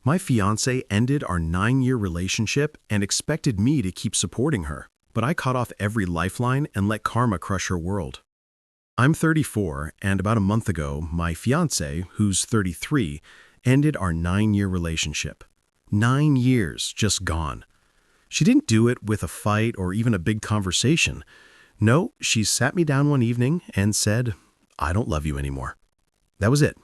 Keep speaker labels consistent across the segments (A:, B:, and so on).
A: My fiancée ended our 9-year relationship and expected me to keep supporting her, but I cut off every lifeline and let karma crush her world. I'm 34, and about a month ago, my fiancée, who's 33, ended our 9-year relationship. 9 years just gone. She didn't do it with a fight or even a big conversation. No, she sat me down one evening and said, "I don't love you anymore." That was it.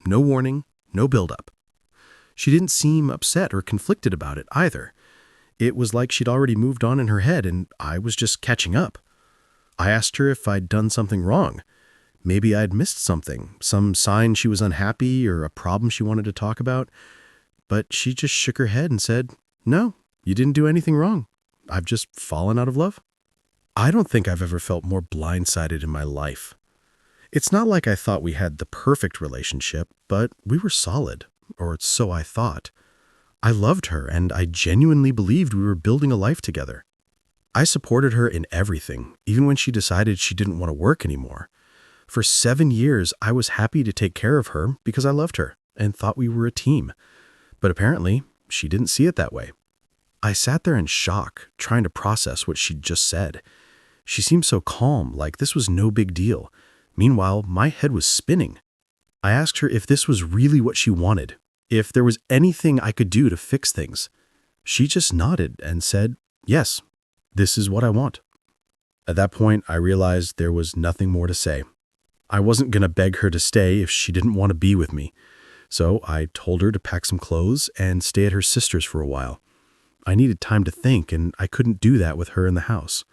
A: No warning, no build-up. She didn't seem upset or conflicted about it either. It was like she'd already moved on in her head and I was just catching up. I asked her if I'd done something wrong. Maybe I'd missed something, some sign she was unhappy or a problem she wanted to talk about. But she just shook her head and said, "No, you didn't do anything wrong. I've just fallen out of love." I don't think I've ever felt more blindsided in my life. It's not like I thought we had the perfect relationship, but we were solid, or so I thought. I loved her, and I genuinely believed we were building a life together. I supported her in everything, even when she decided she didn't want to work anymore. For 7 years, I was happy to take care of her because I loved her and thought we were a team. But apparently, she didn't see it that way. I sat there in shock, trying to process what she'd just said. She seemed so calm, like this was no big deal. Meanwhile, my head was spinning. I asked her if this was really what she wanted, if there was anything I could do to fix things. She just nodded and said, "Yes, this is what I want." At that point, I realized there was nothing more to say. I wasn't going to beg her to stay if she didn't want to be with me. So I told her to pack some clothes and stay at her sister's for a while. I needed time to think, and I couldn't do that with her in the house.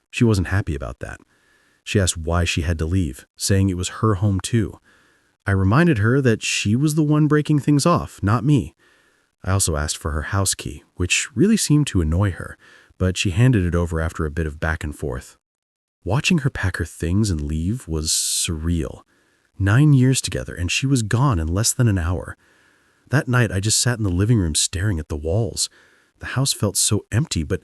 A: She wasn't happy about that. She asked why she had to leave, saying it was her home too. I reminded her that she was the one breaking things off, not me. I also asked for her house key, which really seemed to annoy her, but she handed it over after a bit of back and forth. Watching her pack her things and leave was surreal. 9 years together, and she was gone in less than an hour. That night, I just sat in the living room staring at the walls. The house felt so empty, but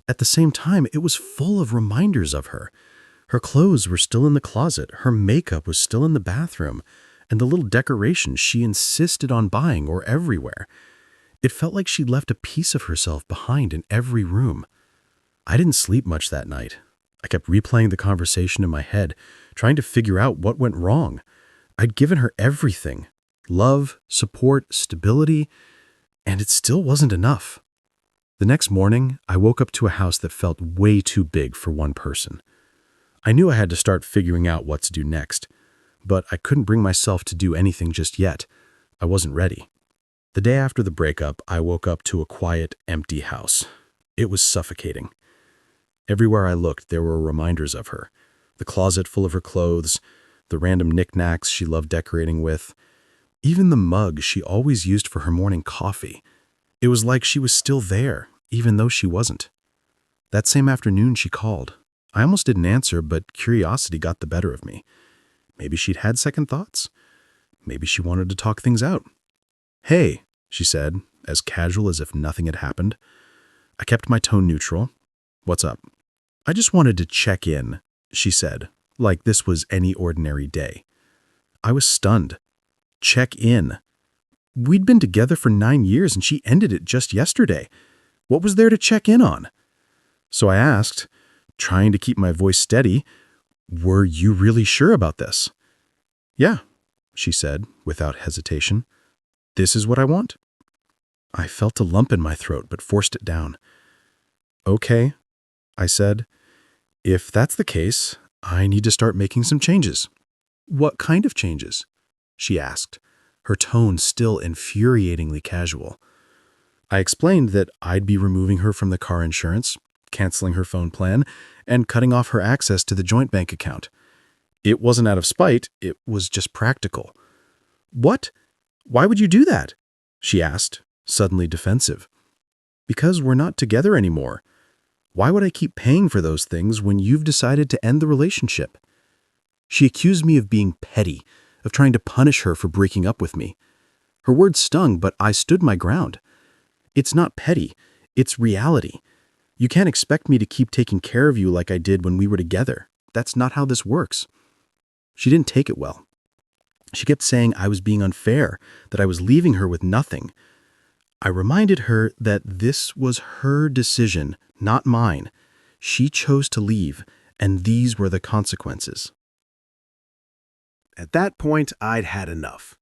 A: at the same time, it was full of reminders of her. Her clothes were still in the closet, her makeup was still in the bathroom, and the little decorations she insisted on buying were everywhere. It felt like she'd left a piece of herself behind in every room. I didn't sleep much that night. I kept replaying the conversation in my head, trying to figure out what went wrong. I'd given her everything: love, support, stability, and it still wasn't enough. The next morning, I woke up to a house that felt way too big for one person. I knew I had to start figuring out what to do next, but I couldn't bring myself to do anything just yet. I wasn't ready. The day after the breakup, I woke up to a quiet, empty house. It was suffocating. Everywhere I looked, there were reminders of her. The closet full of her clothes, the random knickknacks she loved decorating with, even the mug she always used for her morning coffee. It was like she was still there, even though she wasn't. That same afternoon, she called. I almost didn't answer, but curiosity got the better of me. Maybe she'd had second thoughts. Maybe she wanted to talk things out. "Hey," she said, as casual as if nothing had happened. I kept my tone neutral. "What's up?" "I just wanted to check in," she said, like this was any ordinary day. I was stunned. Check in. We'd been together for 9 years and she ended it just yesterday. What was there to check in on? So I asked, trying to keep my voice steady, "Were you really sure about this?" "Yeah," she said, without hesitation. "This is what I want." I felt a lump in my throat, but forced it down. "Okay," I said. "If that's the case, I need to start making some changes." "What kind of changes?" she asked, her tone still infuriatingly casual. I explained that I'd be removing her from the car insurance, canceling her phone plan, and cutting off her access to the joint bank account. It wasn't out of spite, it was just practical. "What? Why would you do that?" she asked, suddenly defensive. "Because we're not together anymore. Why would I keep paying for those things when you've decided to end the relationship?" She accused me of being petty, of trying to punish her for breaking up with me. Her words stung, but I stood my ground. It's not petty, it's reality. You can't expect me to keep taking care of you like I did when we were together. That's not how this works. She didn't take it well. She kept saying I was being unfair, that I was leaving her with nothing. I reminded her that this was her decision, not mine. She chose to leave, and these were the consequences.
B: At that point, I'd had enough.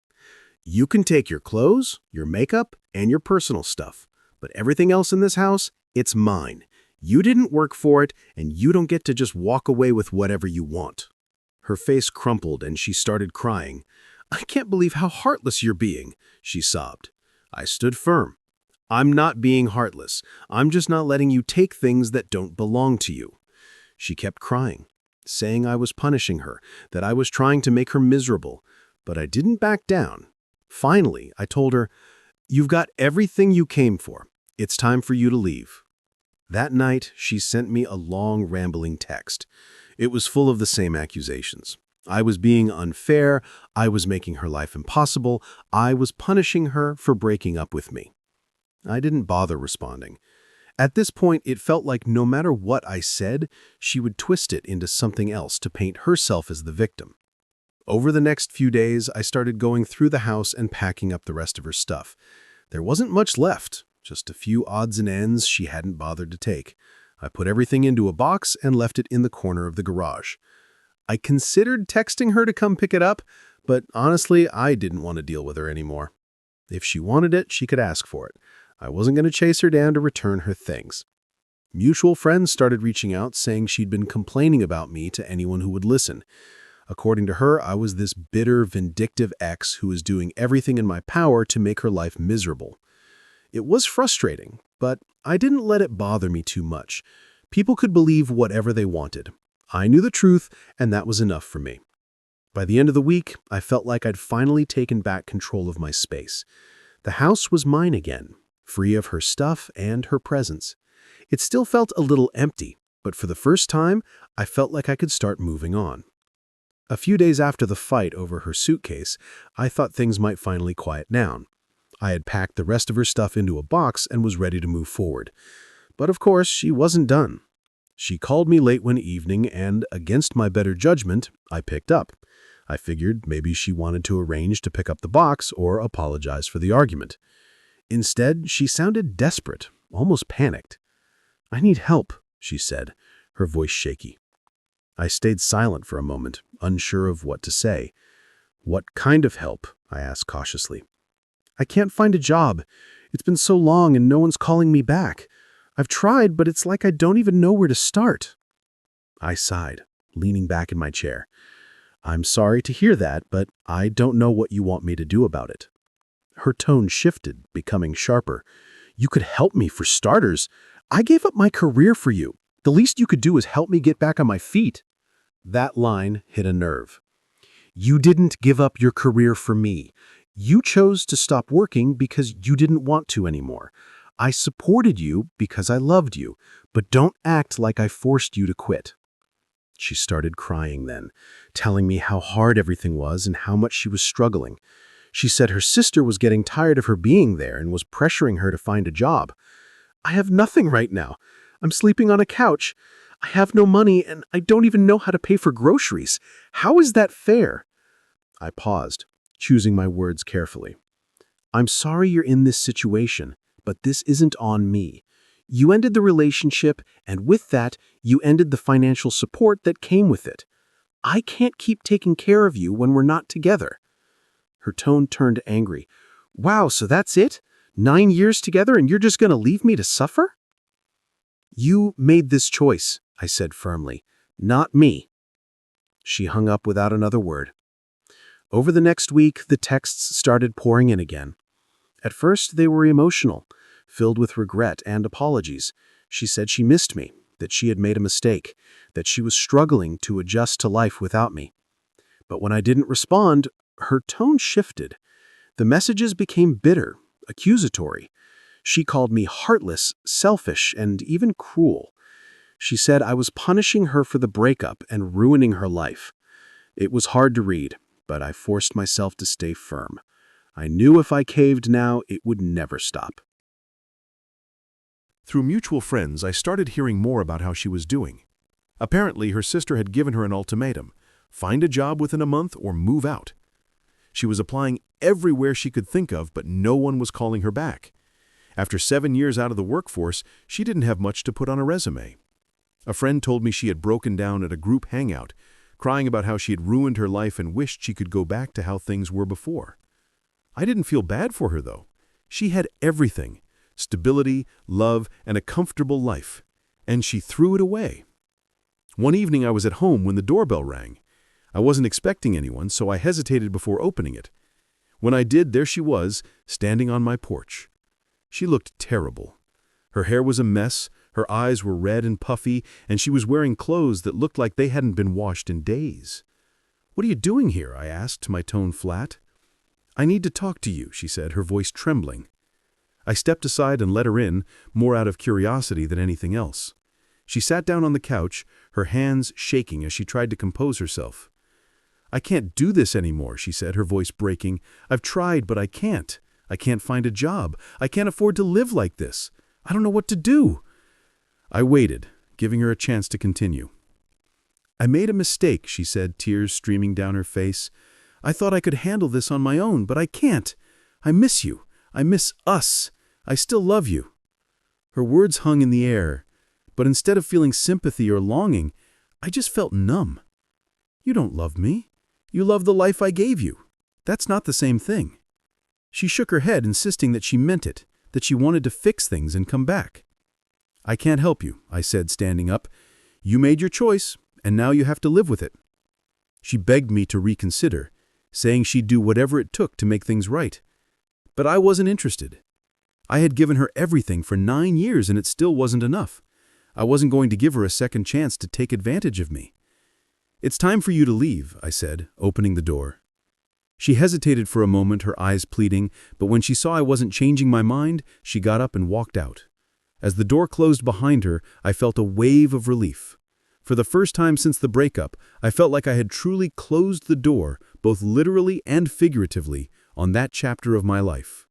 B: You can take your clothes, your makeup, and your personal stuff, but everything else in this house, it's mine. You didn't work for it, and you don't get to just walk away with whatever you want. Her face crumpled and she started crying. I can't believe how heartless you're being, she sobbed. I stood firm. I'm not being heartless. I'm just not letting you take things that don't belong to you. She kept crying, saying I was punishing her, that I was trying to make her miserable, but I didn't back down. Finally, I told her, "You've got everything you came for. It's time for you to leave." That night, she sent me a long, rambling text. It was full of the same accusations. I was being unfair, I was making her life impossible, I was punishing her for breaking up with me. I didn't bother responding. At this point, it felt like no matter what I said, she would twist it into something else to paint herself as the victim. Over the next few days, I started going through the house and packing up the rest of her stuff. There wasn't much left, just a few odds and ends she hadn't bothered to take. I put everything into a box and left it in the corner of the garage. I considered texting her to come pick it up, but honestly, I didn't want to deal with her anymore. If she wanted it, she could ask for it. I wasn't going to chase her down to return her things. Mutual friends started reaching out, saying she'd been complaining about me to anyone who would listen. According to her, I was this bitter, vindictive ex who was doing everything in my power to make her life miserable. It was frustrating, but I didn't let it bother me too much. People could believe whatever they wanted. I knew the truth, and that was enough for me. By the end of the week, I felt like I'd finally taken back control of my space. The house was mine again, free of her stuff and her presence. It still felt a little empty, but for the first time, I felt like I could start moving on. A few days after the fight over her suitcase, I thought things might finally quiet down. I had packed the rest of her stuff into a box and was ready to move forward. But of course, she wasn't done. She called me late one evening and, against my better judgment, I picked up. I figured maybe she wanted to arrange to pick up the box or apologize for the argument. Instead, she sounded desperate, almost panicked. "I need help," she said, her voice shaky. I stayed silent for a moment, unsure of what to say. "What kind of help?" I asked cautiously. "I can't find a job. It's been so long and no one's calling me back. I've tried, but it's like I don't even know where to start." I sighed, leaning back in my chair. "I'm sorry to hear that, but I don't know what you want me to do about it." Her tone shifted, becoming sharper. "You could help me for starters. I gave up my career for you. The least you could do is help me get back on my feet." That line hit a nerve. "You didn't give up your career for me. You chose to stop working because you didn't want to anymore. I supported you because I loved you, but don't act like I forced you to quit." She started crying then, telling me how hard everything was and how much she was struggling. She said her sister was getting tired of her being there and was pressuring her to find a job. "I have nothing right now. I'm sleeping on a couch. I have no money and I don't even know how to pay for groceries. How is that fair?" I paused, choosing my words carefully. "I'm sorry you're in this situation, but this isn't on me. You ended the relationship, and with that, you ended the financial support that came with it. I can't keep taking care of you when we're not together." Her tone turned angry. "Wow, so that's it? 9 years together and you're just going to leave me to suffer?" "You made this choice," I said firmly, "not me." She hung up without another word. Over the next week, the texts started pouring in again. At first, they were emotional, filled with regret and apologies. She said she missed me, that she had made a mistake, that she was struggling to adjust to life without me. But when I didn't respond, her tone shifted. The messages became bitter, accusatory. She called me heartless, selfish, and even cruel. She said I was punishing her for the breakup and ruining her life. It was hard to read, but I forced myself to stay firm. I knew if I caved now, it would never stop.
C: Through mutual friends, I started hearing more about how she was doing. Apparently, her sister had given her an ultimatum: find a job within a month or move out. She was applying everywhere she could think of, but no one was calling her back. After 7 years out of the workforce, she didn't have much to put on a resume. A friend told me she had broken down at a group hangout, crying about how she had ruined her life and wished she could go back to how things were before. I didn't feel bad for her, though. She had everything: stability, love, and a comfortable life. And she threw it away. One evening I was at home when the doorbell rang. I wasn't expecting anyone, so I hesitated before opening it. When I did, there she was, standing on my porch. She looked terrible. Her hair was a mess, her eyes were red and puffy, and she was wearing clothes that looked like they hadn't been washed in days. "What are you doing here?" I asked, my tone flat. "I need to talk to you," she said, her voice trembling. I stepped aside and let her in, more out of curiosity than anything else. She sat down on the couch, her hands shaking as she tried to compose herself. "I can't do this anymore," she said, her voice breaking. "I've tried, but I can't. I can't find a job. I can't afford to live like this. I don't know what to do." I waited, giving her a chance to continue. "I made a mistake," she said, tears streaming down her face. "I thought I could handle this on my own, but I can't. I miss you. I miss us. I still love you." Her words hung in the air, but instead of feeling sympathy or longing, I just felt numb. "You don't love me. You love the life I gave you. That's not the same thing." She shook her head, insisting that she meant it, that she wanted to fix things and come back. "I can't help you," I said, standing up. "You made your choice, and now you have to live with it." She begged me to reconsider, saying she'd do whatever it took to make things right. But I wasn't interested. I had given her everything for 9 years, and it still wasn't enough. I wasn't going to give her a second chance to take advantage of me. "It's time for you to leave," I said, opening the door. She hesitated for a moment, her eyes pleading, but when she saw I wasn't changing my mind, she got up and walked out. As the door closed behind her, I felt a wave of relief. For the first time since the breakup, I felt like I had truly closed the door, both literally and figuratively, on that chapter of my life.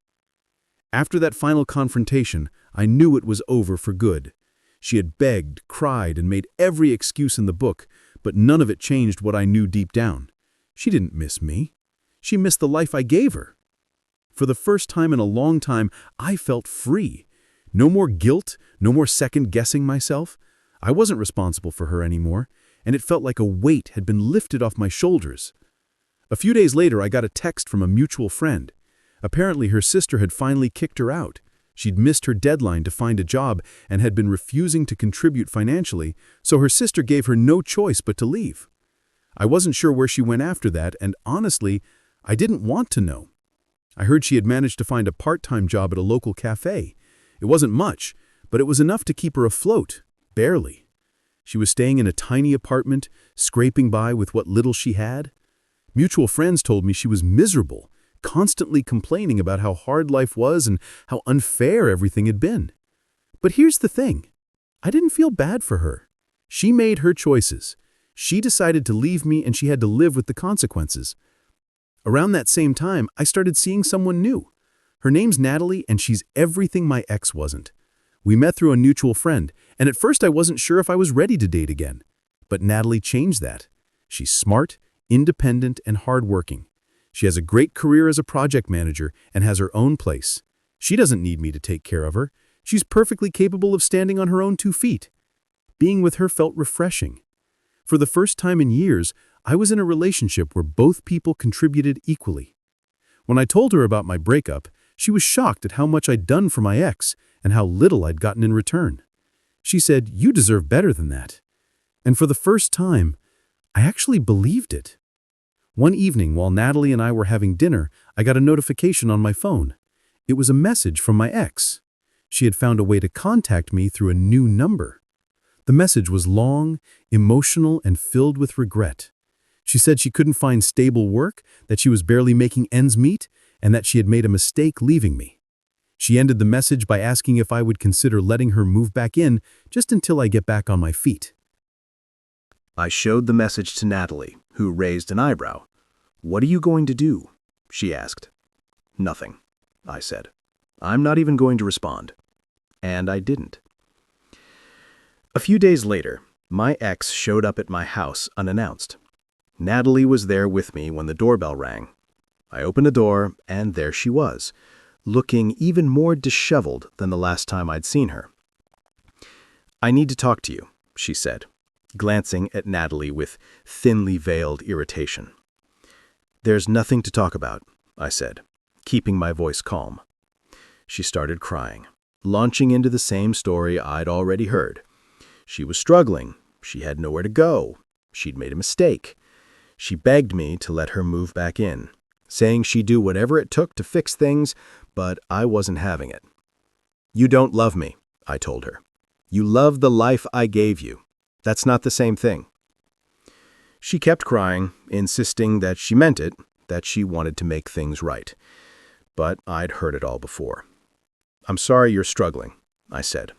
C: After that final confrontation, I knew it was over for good. She had begged, cried, and made every excuse in the book, but none of it changed what I knew deep down. She didn't miss me. She missed the life I gave her. For the first time in a long time, I felt free. No more guilt, no more second-guessing myself. I wasn't responsible for her anymore, and it felt like a weight had been lifted off my shoulders. A few days later, I got a text from a mutual friend. Apparently, her sister had finally kicked her out. She'd missed her deadline to find a job and had been refusing to contribute financially, so her sister gave her no choice but to leave. I wasn't sure where she went after that, and honestly, I didn't want to know. I heard she had managed to find a part-time job at a local cafe. It wasn't much, but it was enough to keep her afloat, barely. She was staying in a tiny apartment, scraping by with what little she had. Mutual friends told me she was miserable, constantly complaining about how hard life was and how unfair everything had been. But here's the thing. I didn't feel bad for her. She made her choices. She decided to leave me, and she had to live with the consequences. Around that same time, I started seeing someone new. Her name's Natalie, and she's everything my ex wasn't. We met through a mutual friend, and at first I wasn't sure if I was ready to date again. But Natalie changed that. She's smart, independent, and hardworking. She has a great career as a project manager and has her own place. She doesn't need me to take care of her. She's perfectly capable of standing on her own 2 feet. Being with her felt refreshing. For the first time in years, I was in a relationship where both people contributed equally. When I told her about my breakup, she was shocked at how much I'd done for my ex and how little I'd gotten in return. She said, "You deserve better than that." And for the first time, I actually believed it. One evening, while Natalie and I were having dinner, I got a notification on my phone. It was a message from my ex. She had found a way to contact me through a new number. The message was long, emotional, and filled with regret. She said she couldn't find stable work, that she was barely making ends meet, and that she had made a mistake leaving me. She ended the message by asking if I would consider letting her move back in just until I get back on my feet.
B: I showed the message to Natalie, who raised an eyebrow. "What are you going to do?" she asked. "Nothing," I said. "I'm not even going to respond." And I didn't. A few days later, my ex showed up at my house unannounced. Natalie was there with me when the doorbell rang. I opened the door, and there she was, looking even more disheveled than the last time I'd seen her. "I need to talk to you," she said, glancing at Natalie with thinly veiled irritation. "There's nothing to talk about," I said, keeping my voice calm. She started crying, launching into the same story I'd already heard. She was struggling. She had nowhere to go. She'd made a mistake. She begged me to let her move back in, saying she'd do whatever it took to fix things, but I wasn't having it. "You don't love me," I told her. "You love the life I gave you. That's not the same thing." She kept crying, insisting that she meant it, that she wanted to make things right. But I'd heard it all before. "I'm sorry you're struggling," I said.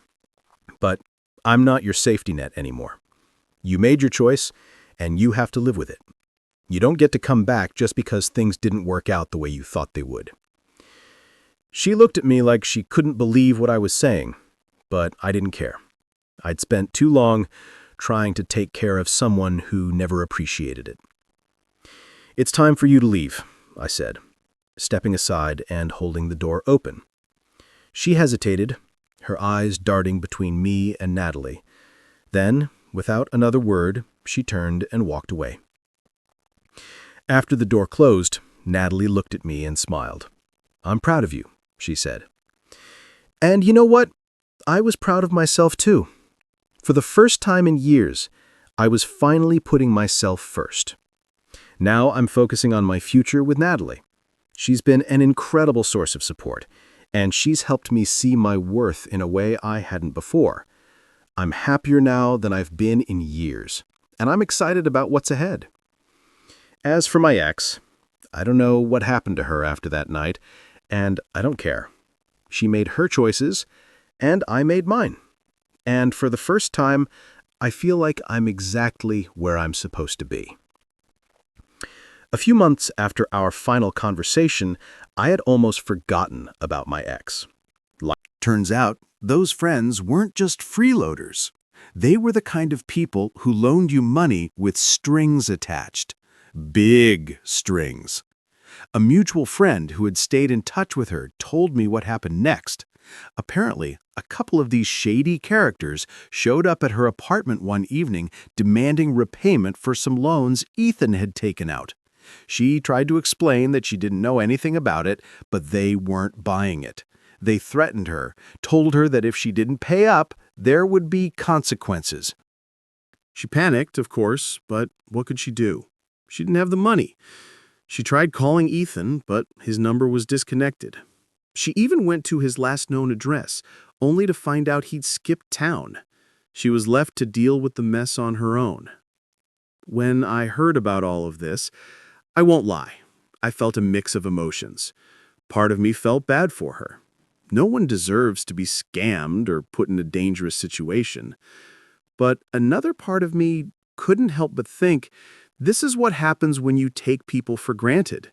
B: "But I'm not your safety net anymore. You made your choice, and you have to live with it. You don't get to come back just because things didn't work out the way you thought they would." She looked at me like she couldn't believe what I was saying, but I didn't care. I'd spent too long trying to take care of someone who never appreciated it. "It's time for you to leave," I said, stepping aside and holding the door open. She hesitated, her eyes darting between me and Natalie. Then, without another word, she turned and walked away. After the door closed, Natalie looked at me and smiled. "I'm proud of you," she said. And you know what? I was proud of myself too. For the first time in years, I was finally putting myself first. Now I'm focusing on my future with Natalie. She's been an incredible source of support, and she's helped me see my worth in a way I hadn't before. I'm happier now than I've been in years, and I'm excited about what's ahead. As for my ex, I don't know what happened to her after that night, and I don't care. She made her choices, and I made mine. And for the first time, I feel like I'm exactly where I'm supposed to be. A few months after our final conversation, I had almost forgotten about my ex.
D: Turns out, those friends weren't just freeloaders. They were the kind of people who loaned you money with strings attached. Big strings. A mutual friend who had stayed in touch with her told me what happened next. Apparently, a couple of these shady characters showed up at her apartment one evening demanding repayment for some loans Ethan had taken out. She tried to explain that she didn't know anything about it, but they weren't buying it. They threatened her, told her that if she didn't pay up, there would be consequences.
B: She panicked, of course, but what could she do? She didn't have the money. She tried calling Ethan, but his number was disconnected. She even went to his last known address, only to find out he'd skipped town. She was left to deal with the mess on her own. When I heard about all of this, I won't lie, I felt a mix of emotions. Part of me felt bad for her. No one deserves to be scammed or put in a dangerous situation. But another part of me couldn't help but think, this is what happens when you take people for granted.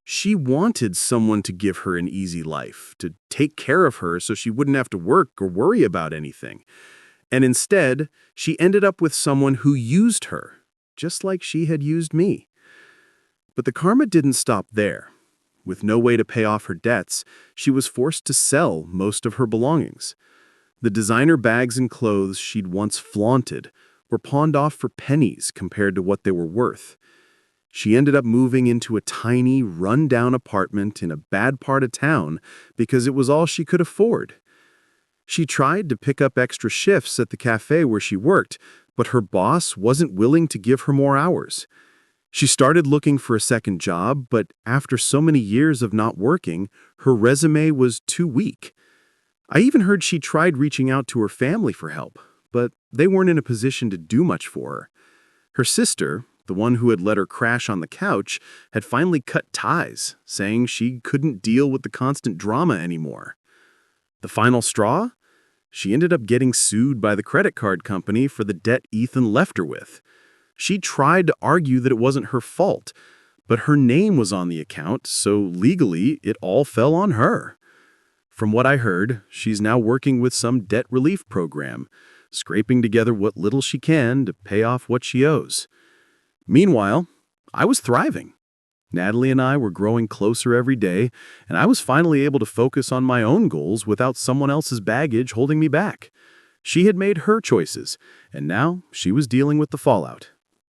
B: She wanted someone to give her an easy life, to take care of her so she wouldn't have to work or worry about anything. And instead, she ended up with someone who used her, just like she had used me. But the karma didn't stop there. With no way to pay off her debts, she was forced to sell most of her belongings. The designer bags and clothes she'd once flaunted were pawned off for pennies compared to what they were worth. She ended up moving into a tiny, run-down apartment in a bad part of town because it was all she could afford. She tried to pick up extra shifts at the cafe where she worked, but her boss wasn't willing to give her more hours. She started looking for a second job, but after so many years of not working, her resume was too weak. I even heard she tried reaching out to her family for help, but they weren't in a position to do much for her. Her sister, the one who had let her crash on the couch, had finally cut ties, saying she couldn't deal with the constant drama anymore. The final straw? She ended up getting sued by the credit card company for the debt Ethan left her with. She tried to argue that it wasn't her fault, but her name was on the account, so legally it all fell on her. From what I heard, she's now working with some debt relief program, scraping together what little she can to pay off what she owes. Meanwhile, I was thriving.
A: Natalie and I were growing closer every day, and I was finally able to focus on my own goals without someone else's baggage holding me back. She had made her choices, and now she was dealing with the fallout.